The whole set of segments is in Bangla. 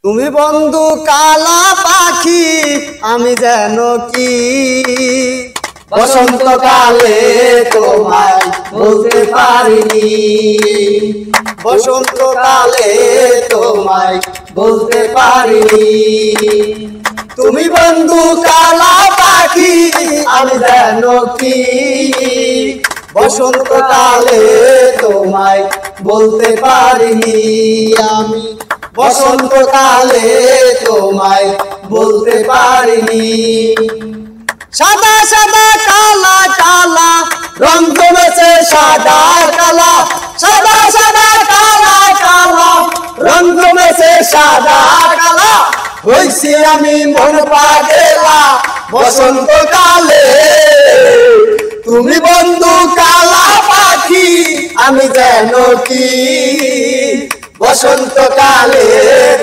তুমি বন্ধু কালা পাখি আমি যেন কি বসন্তকালে তোমায় বলতে পারিনি বসন্তকালে তোমায় বলতে পারিনি তুমি বন্ধু কালা পাখি আমি যেন কি বসন্তকালে তোমায় বলতে পারিনি আমি বসন্তকালে তোমায় বলতে পারিনি সাদা সাদা কালা কালা রং জমেছে সাদা কালা সাদা সাদা কালা কালা রং জমেছে সাদা কালা হইছি আমি মন পাগেলা বসন্তকালে তুমি বন্ধু কালা পাখি আমি যেন কি বসন্তকালে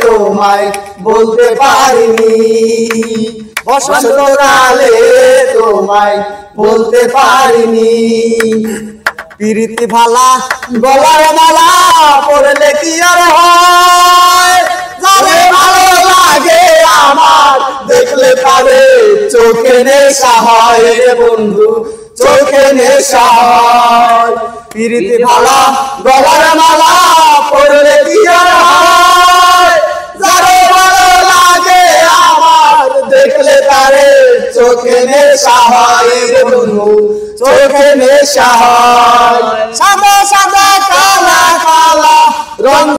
তোমায় বলতে পারিনি বসন্তকালে তোমায় বলতে পারিনি প্রীতি ভালা গলার মালা পরলে কি আর হয় যারে ভালো লাগে আমার দেখলে পারে চোখে নেশা হয় রে বন্ধু চোখে নেশা হয় প্রীতি ভালা গলার মালা পরলে কি আর হয় যারে ভালো লাগে আমার দেখলে পারে চোখে নেশা হয় রে বন্ধু চোখে নেশা হয় সাদা সাদা